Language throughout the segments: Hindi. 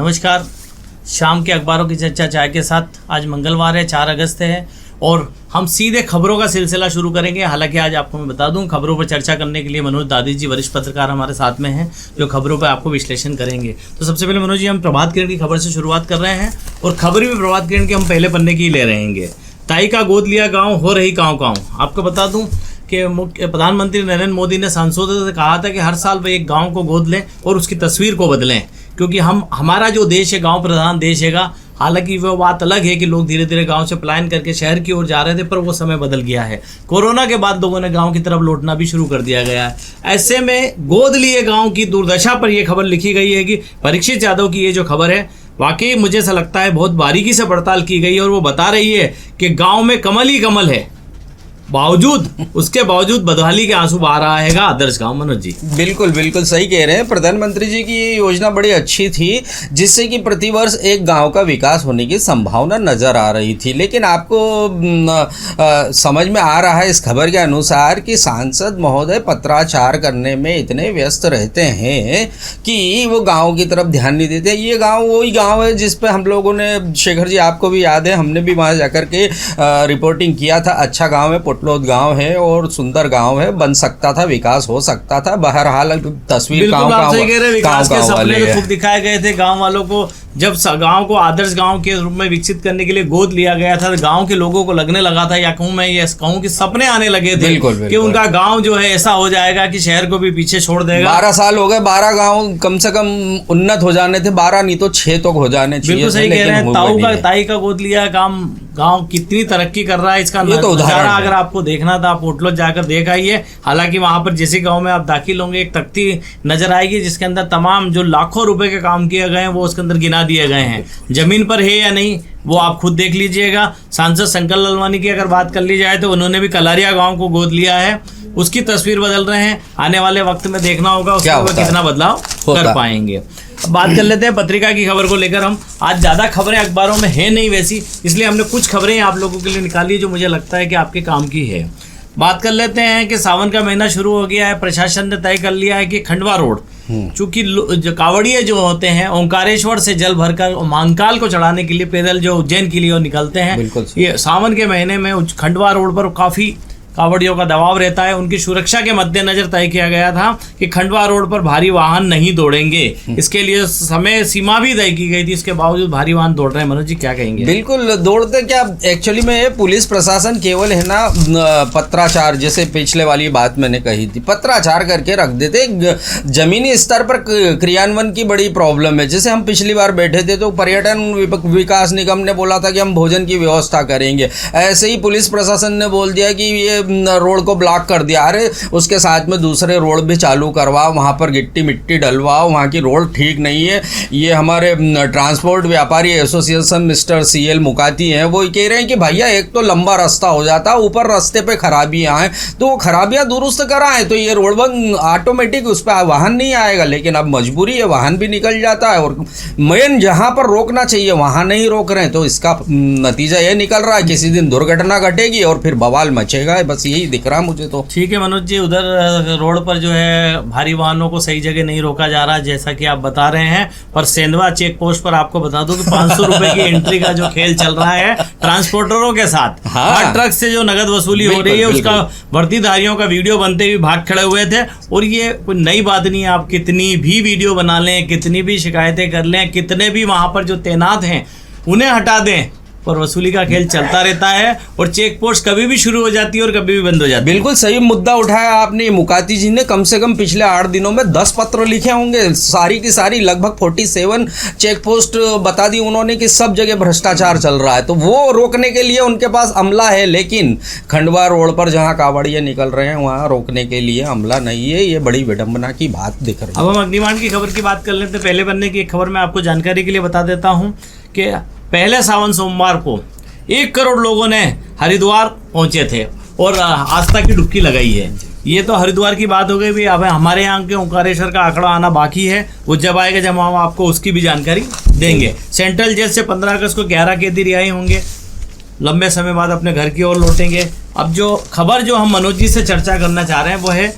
नमस्कार। शाम के अखबारों की चर्चा चाय के साथ आज मंगलवार है, 4 अगस्त है और हम सीधे खबरों का सिलसिला शुरू करेंगे। हालांकि आज आपको मैं बता दूं, खबरों पर चर्चा करने के लिए मनोज दादी जी वरिष्ठ पत्रकार हमारे साथ में हैं, जो खबरों पर आपको विश्लेषण करेंगे। तो सबसे पहले मनोज जी, हम प्रभात किरण की खबर से शुरुआत कर रहे हैं और खबर भी प्रभात किरण के हम पहले पन्ने की ले रहेंगे। ताई का गोद लिया गाँव, हो रही काँव। आपको बता दूँ कि प्रधानमंत्री नरेंद्र मोदी ने सांसदों से कहा था कि हर साल वे एक गांव को गोद लें और उसकी तस्वीर को बदलें, क्योंकि हमारा जो देश है गांव प्रधान देश हैगा। हालांकि वो बात अलग है कि लोग धीरे धीरे गांव से पलायन करके शहर की ओर जा रहे थे, पर वो समय बदल गया है। कोरोना के बाद लोगों ने गांव की तरफ लौटना भी शुरू कर दिया गया है। ऐसे में गोद लिए गांव की दुर्दशा पर यह खबर लिखी गई है कि परीक्षित यादव की ये जो खबर है, वाकई मुझे ऐसा लगता है बहुत बारीकी से पड़ताल की गई है और वो बता रही है कि गाँव में कमल ही कमल है, उसके बावजूद बदहाली के आंसू बहा रहा है आदर्श गांव। मनोज जी बिल्कुल बिल्कुल सही कह रहे हैं। प्रधानमंत्री जी की ये योजना बड़ी अच्छी थी, जिससे कि प्रतिवर्ष एक गांव का विकास होने की संभावना नजर आ रही थी। लेकिन आपको समझ में आ रहा है इस खबर के अनुसार कि सांसद महोदय पत्राचार करने में इतने व्यस्त रहते हैं कि वो गाँव की तरफ ध्यान नहीं देते। ये गाँव वही गाँव है जिस पे हम लोगों ने, शेखर जी आपको भी याद है, हमने भी वहाँ जाकर के रिपोर्टिंग किया था। अच्छा गाँव है, पोटलोद गांव है और सुंदर गांव है, बन सकता था, विकास हो सकता था। बहरहाल तस्वीर गांव के सपने खूब दिखाए गए थे गांव वालों को। जब गांव को आदर्श गांव के रूप में विकसित करने के लिए गोद लिया गया था, गांव के लोगों को लगने लगा था, या कहूं मैं ये कहूं कि सपने आने लगे थे कि उनका गांव जो है ऐसा हो जाएगा कि शहर को भी पीछे छोड़ देगा। 12 साल हो गए, 12 गांव कम से कम उन्नत हो जाने थे, 12 नहीं तो 6 तो हो जाने चाहिए। बिल्कुल सही कह रहे हैं। ताई का गोद लिया गांव कितनी तरक्की कर रहा है, इसका नजारा अगर आपको देखना था आप पोटलोद जाकर देख आइए। हालांकि वहां पर जैसे गांव में आप दाखिल होंगे, एक तख्ती नजर आएगी जिसके अंदर तमाम जो लाखों रुपए के काम किए गए हैं वो उसके अंदर गिना दिए गए हैं। जमीन पर है या नहीं वो आप खुद देख लीजिएगा। सांसद शंकर लालवानी की अगर बात कर ली जाए तो उन्होंने भी कलारिया गांव को गोद लिया है, उसकी तस्वीर बदल रहे हैं। आने वाले वक्त में देखना होगा उसमें कितना बदलाव कर पाएंगे। बात कर लेते हैं पत्रिका की खबर को लेकर। हम आज ज़्यादा खबरें अखबारों में है नहीं वैसी, इसलिए हमने कुछ खबरें आप लोगों के लिए निकाली जो मुझे लगता है कि आपके काम की है। बात कर लेते हैं कि सावन का महीना शुरू हो गया है। प्रशासन ने तय कर लिया है कि खंडवा रोड, चूंकि जो कांवड़िए जो होते हैं ओंकारेश्वर से जल भरकर महाकाल को चढ़ाने के लिए पैदल जो उज्जैन के लिए निकलते हैं, ये सावन के महीने में खंडवा रोड पर काफ़ी कांवड़ियों का दबाव रहता है। उनकी सुरक्षा के मद्देनजर तय किया गया था कि खंडवा रोड पर भारी वाहन नहीं दौड़ेंगे। इसके लिए समय सीमा भी तय की गई थी, इसके बावजूद भारी वाहन दौड़ रहे हैं। मनोज जी क्या कहेंगे? बिल्कुल दौड़ते क्या, एक्चुअली में पुलिस प्रशासन केवल है ना पत्राचार, जैसे पिछले वाली बात मैंने कही थी, पत्राचार करके रख देते। जमीनी स्तर पर क्रियान्वयन की बड़ी प्रॉब्लम है। जैसे हम पिछली बार बैठे थे तो पर्यटन विकास निगम ने बोला था कि हम भोजन की व्यवस्था करेंगे, ऐसे ही पुलिस प्रशासन ने बोल दिया कि ये रोड को ब्लॉक कर दिया। अरे उसके साथ में दूसरे रोड भी चालू करवाओ, वहाँ पर गिट्टी मिट्टी डलवाओ, वहाँ की रोड ठीक नहीं है। ये हमारे ट्रांसपोर्ट व्यापारी एसोसिएशन मिस्टर CL मुकाती हैं, वो कह रहे हैं कि भैया एक तो लंबा रास्ता हो जाता, ऊपर रास्ते पे खराबियाँ हैं, तो वो खराबियाँ दुरुस्त कराएं तो ये रोड बंद ऑटोमेटिक, उस पर वाहन नहीं आएगा। लेकिन अब मजबूरी है, वाहन भी निकल जाता है और मेन जहाँ पर रोकना चाहिए वहाँ नहीं रोक रहे हैं, तो इसका नतीजा ये निकल रहा है किसी दिन दुर्घटना घटेगी और फिर बवाल मचेगा। बस यही दिख रहा मुझे तो। ठीक है मनोज जी, उधर रोड पर जो है भारी वाहनों को सही जगह नहीं रोका जा रहा जैसा कि आप बता रहे हैं, पर सेंधवा चेक पोस्ट पर आपको बता दूं कि 500 रुपए की एंट्री का जो खेल चल रहा है ट्रांसपोर्टरों के साथ। हर ट्रक से जो नगद वसूली हो रही है उसका वर्दीधारियों का वीडियो बनते हुए भाग खड़े हुए थे। और ये कोई नई बात नहीं है, आप कितनी भी वीडियो बना लें, कितनी भी शिकायतें कर लें, कितने भी वहां पर जो तैनात हैं उन्हें हटा दें, पर वसूली का खेल चलता रहता है और चेक पोस्ट कभी भी शुरू हो जाती है और कभी भी बंद हो जाती है। बिल्कुल सही मुद्दा उठाया आपने। मुकाती जी ने कम से कम पिछले 8 दिनों में 10 पत्र लिखे होंगे, सारी की सारी लगभग 47 चेक पोस्ट बता दी उन्होंने कि सब जगह भ्रष्टाचार चल रहा है, तो वो रोकने के लिए उनके पास अमला है। लेकिन खंडवा रोड पर जहाँ कांवड़िए निकल रहे हैं वहाँ रोकने के लिए अमला नहीं है। ये बड़ी विडंबना की बात दिख रही है। अब हम अग्निकांड की खबर की बात कर लेते हैं। पहले पन्ने की एक खबर मैं आपको जानकारी के लिए बता देता हूँ कि पहले सावन सोमवार को 1 करोड़ लोगों ने हरिद्वार पहुंचे थे और आस्था की डुबकी लगाई है। ये तो हरिद्वार की बात हो गई भी। अब हमारे यहाँ के ओंकारेश्वर का आंकड़ा आना बाकी है, वो जब आएगा जब हम आपको उसकी भी जानकारी देंगे। सेंट्रल जेल से 15 अगस्त को 11 कैदी रिहाई होंगे, लंबे समय बाद अपने घर की ओर लौटेंगे। अब जो खबर जो हम मनोज जी से चर्चा करना चाह रहे हैं वो है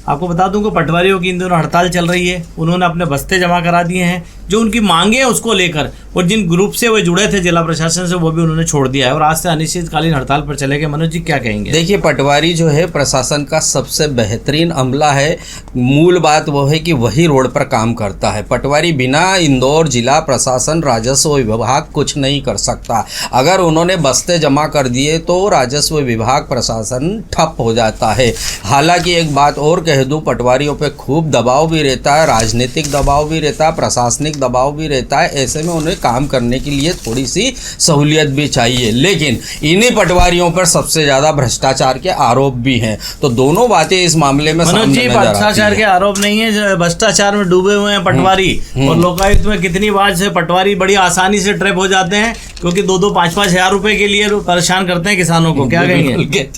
आपको बता दूं कि पटवारियों की इन दिनों हड़ताल चल रही है। उन्होंने अपने बस्ते जमा करा दिए हैं, जो उनकी मांगे हैं उसको लेकर, और जिन ग्रुप से वो जुड़े थे जिला प्रशासन से, वो भी उन्होंने छोड़ दिया है और आज से अनिश्चितकालीन हड़ताल पर चले गए। मनोज जी क्या कहेंगे? देखिए, पटवारी जो है प्रशासन का सबसे बेहतरीन अमला है। मूल बात वो है कि वही रोड पर काम करता है। पटवारी बिना इंदौर जिला प्रशासन राजस्व विभाग कुछ नहीं कर सकता। अगर उन्होंने बस्ते जमा कर दिए तो राजस्व विभाग प्रशासन ठप हो जाता है। हालांकि एक बात और कह दूं, पटवारियों पे खूब दबाव भी रहता है, राजनीतिक दबाव भी रहता है, प्रशासनिक दबाव भी रहता है। ऐसे में उन्हें काम करने के लिए थोड़ी सी सहूलियत भी चाहिए, लेकिन इन्हीं पटवारियों पर सबसे ज्यादा भ्रष्टाचार के आरोप भी हैं। तो दोनों बातें इस मामले में मनोज जी, भ्रष्टाचार के आरोप नहीं है, भ्रष्टाचार में डूबे हुए हैं पटवारी। और लोकायुक्त में कितनी बार से पटवारी बड़ी आसानी से ट्रैप हो जाते हैं, क्योंकि 2-2, 5-5 हजार रुपए के लिए परेशान करते हैं किसानों को। क्या कहेंगे?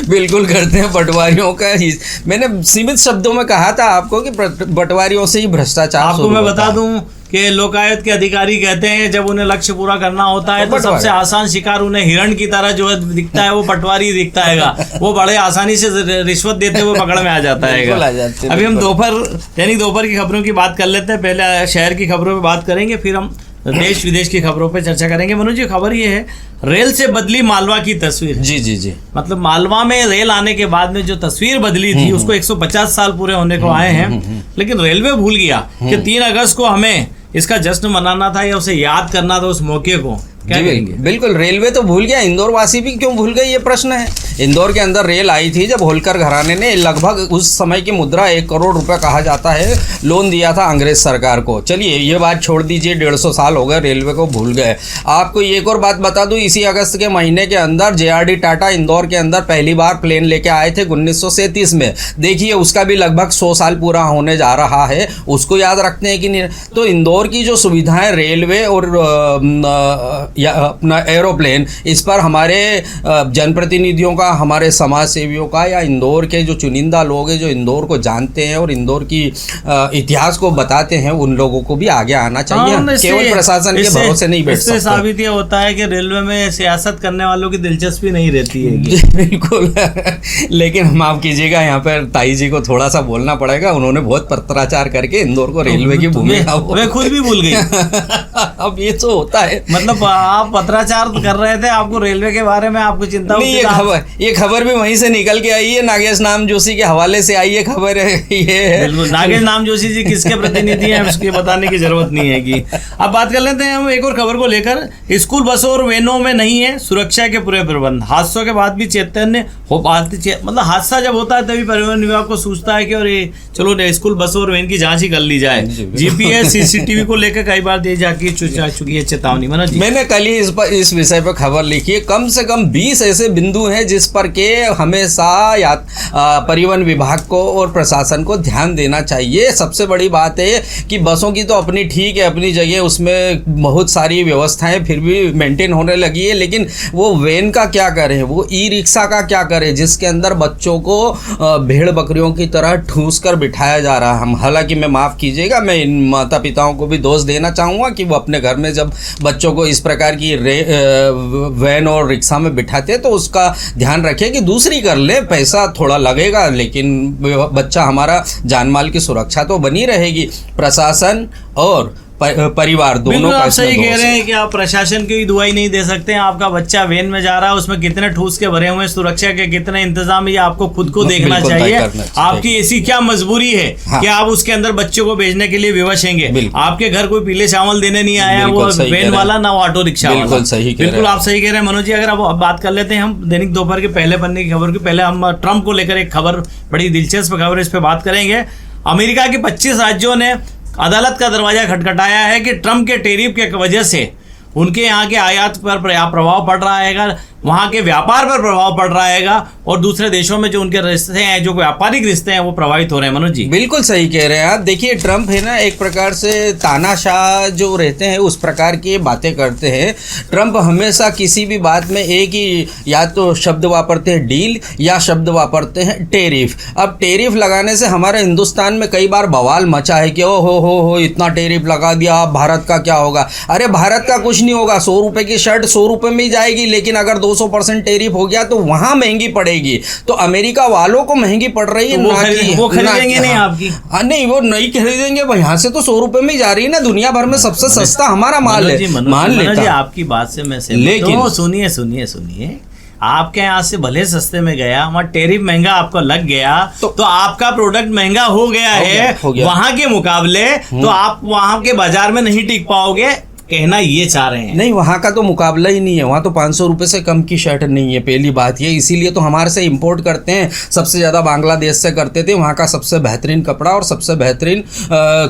बिल्कुल करते हैं पटवारियों का। मैंने सीमित शब्दों में कहा था आपको कि पटवारियों से ही भ्रष्टाचार। आपको मैं बता दूं कि लोकायुक्त के अधिकारी कहते हैं जब उन्हें लक्ष्य पूरा करना होता है तो सबसे आसान शिकार उन्हें हिरण की तरह जो है दिखता है, वो पटवारी दिखता है। वो बड़े आसानी से रिश्वत देते हुए पकड़ में आ जाता है। अभी हम दैनिक दोपहर की खबरों की बात कर लेते हैं। पहले शहर की खबरों पे बात करेंगे, फिर हम देश विदेश की खबरों पे चर्चा करेंगे। मनोज जी, खबर ये है, रेल से बदली मालवा की तस्वीर। जी जी जी। मतलब मालवा में रेल आने के बाद में जो तस्वीर बदली थी, उसको 150 साल पूरे होने को आए हैं, लेकिन रेलवे भूल गया कि 3 अगस्त को हमें इसका जश्न मनाना था या उसे याद करना था उस मौके को। क्या कहेंगे? बिल्कुल, रेलवे तो भूल गया, इंदौर वासी भी क्यों भूल गए ये प्रश्न है। इंदौर के अंदर रेल आई थी जब होलकर घराने ने लगभग उस समय की मुद्रा 1 करोड़ रुपए कहा जाता है लोन दिया था अंग्रेज सरकार को। चलिए ये बात छोड़ दीजिए, 150 साल हो गए, रेलवे को भूल गए। आपको एक और बात बता दूं, इसी अगस्त के महीने के अंदर JRD टाटा इंदौर के अंदर पहली बार प्लेन लेके आए थे 1937 में। देखिए उसका भी लगभग 100 साल पूरा होने जा रहा है। उसको याद रखते हैं कि नहीं? तो इंदौर की जो सुविधाएं रेलवे और या अपना एरोप्लेन, इस पर हमारे जनप्रतिनिधियों का, हमारे समाज सेवियों का, या इंदौर के जो चुनिंदा लोग हैं जो इंदौर को जानते हैं और इंदौर की इतिहास को बताते हैं, उन लोगं को भी आगे आना चाहिए। केवल प्रशासन के भरोसे नहीं बैठ सकते। इससे साबित यह होता है कि रेलवे में सियासत करने वालों की दिलचस्पी नहीं रहती है। बिल्कुल। लेकिन माफ कीजिएगा, यहाँ पर ताई जी को थोड़ा सा बोलना पड़ेगा। उन्होंने बहुत पत्राचार करके इंदौर को रेलवे की भूमिका वे खुद भी भूल गई। अब ये तो होता है, मतलब आप पत्राचार कर रहे थे, आपको रेलवे के बारे में आपको चिंता नहीं। ये खबर भी वहीं से निकल के आई है, नागेश नाम जोशी के हवाले से आई है खबर है ये। बिल्कुल, नागेश नाम जोशी जी किसके प्रतिनिधि हैं उसके बताने की जरूरत नहीं है। कि अब बात कर लेते हैं हम एक और खबर को लेकर। स्कूल बसों और वैनों में नहीं है सुरक्षा के पूरे प्रबंध। हादसों के बाद भी चैतन्य हो पाते, मतलब हादसा जब होता है तभी परिवहन विभाग को सूझता है कि और ये चलो स्कूल बसों और वैन की जांच ही कर ली जाए। GPS CCTV को लेकर कई बार दे जाके चुकी है चेतावनी। मैंने कल ही इस विषय पर खबर लिखी है। कम से कम 20 ऐसे बिंदु हैं जिस पर के हमेशा परिवहन विभाग को और प्रशासन को ध्यान देना चाहिए। सबसे बड़ी बात है कि बसों की तो अपनी ठीक है, अपनी जगह उसमें बहुत सारी व्यवस्थाएं फिर भी मेंटेन होने लगी है, लेकिन वो वैन का क्या करें, वो ई-रिक्शा का क्या करें जिसके अंदर बच्चों को भेड़ बकरियों की तरह ठूस कर बिठाया जा रहा है। हालांकि मैं माफ़ कीजिएगा, मैं इन माता पिताओं को भी दोष देना चाहूँगा कि वो अपने घर में जब बच्चों को इस प्रकार की वैन और रिक्शा में बिठाते हैं तो उसका ध्यान रखें कि दूसरी कर ले। पैसा थोड़ा लगेगा लेकिन बच्चा हमारा जान माल की सुरक्षा तो बनी रहेगी। प्रशासन और परिवार दोनों का। आप सही कह रहे हैं कि आप प्रशासन की दुआई नहीं दे सकते हैं। आपका बच्चा वैन में जा रहा है, उसमें कितने ठूस के भरे हुए, सुरक्षा के कितने इंतजाम, ये आपको खुद को देखना चाहिए। आपकी ऐसी क्या मजबूरी है कि आप उसके अंदर बच्चों को भेजने के लिए विवश हैं? आपके घर कोई पीले चावल देने नहीं आया, वो वैन वाला ना वो ऑटो रिक्शा वाला। बिल्कुल आप सही कह रहे हैं मनोज जी। अगर अब बात कर लेते हैं हम दैनिक दोपहर के पहले पन्ने की खबर की। पहले हम ट्रंप को लेकर एक खबर, बड़ी दिलचस्प खबर, इस पर बात करेंगे। अमेरिका के 25 राज्यों ने अदालत का दरवाजा खटखटाया है कि ट्रंप के टैरिफ के वजह से उनके यहाँ के आयात पर प्रभाव पड़ रहा है, वहाँ के व्यापार पर प्रभाव पड़ रहा है और दूसरे देशों में जो उनके रिश्ते हैं, जो व्यापारिक रिश्ते हैं, वो प्रभावित हो रहे हैं। मनोज जी बिल्कुल सही कह रहे हैं आप। देखिए ट्रंप है ना, एक प्रकार से तानाशाह जो रहते हैं उस प्रकार की बातें करते हैं। ट्रंप हमेशा किसी भी बात में एक ही या तो शब्द वापरते हैं डील या शब्द वापरते हैं टैरिफ। अब टैरिफ लगाने से हमारे हिंदुस्तान में कई बार बवाल मचा है कि ओ हो इतना टैरिफ लगा दिया, भारत का क्या होगा। अरे भारत का कुछ नहीं होगा। 100 रुपए की शर्ट 100 रुपए में ही जाएगी, लेकिन अगर 2 200% टेरिफ हो गया तो वहां महंगी पड़ेगी, तो अमेरिका वालों को महंगी पड़ रही है। वो खरीदेंगे नहीं आपकी? नहीं, वो नहीं खरीदेंगे। यहाँ से तो 100 रुपए में ही जा रही है ना, दुनिया भर में सबसे सस्ता हमारा माल है, मान लेता। आपकी बात से मैं सहमत हूं। सुनिए, आपके यहाँ से भले सस्ते में गया, वहाँ टेरिफ महंगा आपको लग गया तो आपका प्रोडक्ट महंगा हो गया वहां के मुकाबले, तो आप वहां के बाजार में नहीं टिक पाओगे, कहना ये चाह रहे हैं? नहीं, वहाँ का तो मुकाबला ही नहीं है। वहाँ तो 500 रुपये से कम की शर्ट नहीं है, पहली बात ये। इसीलिए तो हमारे से इंपोर्ट करते हैं, सबसे ज़्यादा बांग्लादेश से करते थे। वहाँ का सबसे बेहतरीन कपड़ा और सबसे बेहतरीन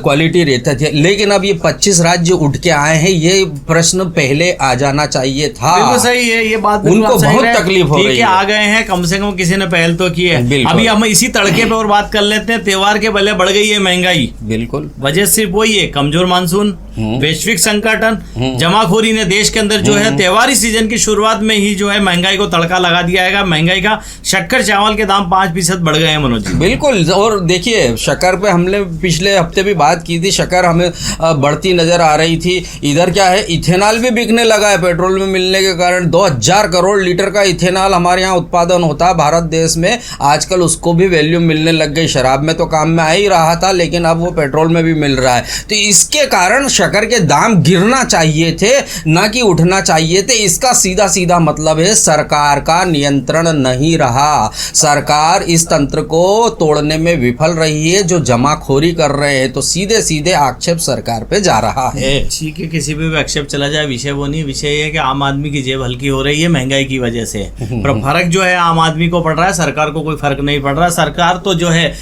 क्वालिटी रहता था। लेकिन अब ये 25 राज्य उठ के आए हैं, ये प्रश्न पहले आ जाना चाहिए था। बिल्कुल सही है, ये बात उनको बहुत तकलीफ हो रही है। आ गए हैं, कम से कम किसी ने पहल तो की है। अभी हम इसी तड़के पे और बात कर लेते हैं। त्योहार के पहले बढ़ गई है महंगाई। बिल्कुल, वजह सिर्फ वही है, कमजोर मानसून, वैश्विक संकटन, जमाखोरी ने देश के अंदर जो है त्योहारी सीजन की शुरुआत में ही जो है महंगाई को तड़का लगा दिया है। महंगाई का शक्कर चावल के दाम 5% बढ़ गए हैं मनोज जी। बिल्कुल, और देखिए शक्कर पे हमने पिछले हफ्ते भी बात की थी, शक्कर हमें बढ़ती नजर आ रही थी। इधर क्या है, इथेनॉल भी बिकने लगा है पेट्रोल में मिलने के कारण। 2000 करोड़ लीटर का इथेनॉल हमारे यहाँ उत्पादन होता है भारत देश में। आजकल उसको भी वैल्यू मिलने लग गई। शराब में तो काम में आ ही रहा था, लेकिन अब वो पेट्रोल में भी मिल रहा है। तो इसके कारण शक्कर के दाम गिरना चाहिए थे, ना कि उठना चाहिए थे। इसका सीधा सीधा मतलब है सरकार का नियंत्रण नहीं रहा। सरकार इस तंत्र को तोड़ने में विफल रही है। जो जमाखोरी कर रहे हैं, तो सीधे सीधे आक्षेप सरकार पे जा रहा है। ठीक है, किसी पे भी आक्षेप चला जाए, विषय वो नहीं। विषय है कि आम आदमी की जेब हल्की हो रही है महंगाई की वजह से, पर फर्क जो है आम आदमी को पड़ रहा है, सरकार को कोई फर्क नहीं पड़ रहा। सरकार तो जो है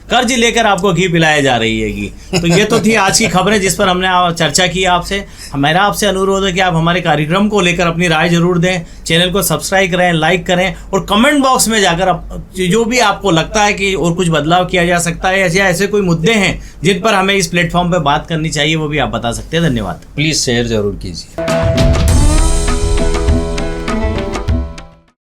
कर्ज लेकर आपको घी पिलाया जा रही है। तो ये तो थी आज की खबरें जिस पर हमने चर्चा की आपसे। मेरा आपसे अनुरोध है कि आप हमारे कार्यक्रम को लेकर अपनी राय जरूर दें, चैनल को सब्सक्राइब करें, लाइक करें, और कमेंट बॉक्स में जाकर जो भी आपको लगता है कि और कुछ बदलाव किया जा सकता है, या ऐसे कोई मुद्दे हैं जिन पर हमें इस प्लेटफॉर्म पर बात करनी चाहिए, वो भी आप बता सकते हैं। धन्यवाद। प्लीज शेयर जरूर कीजिए।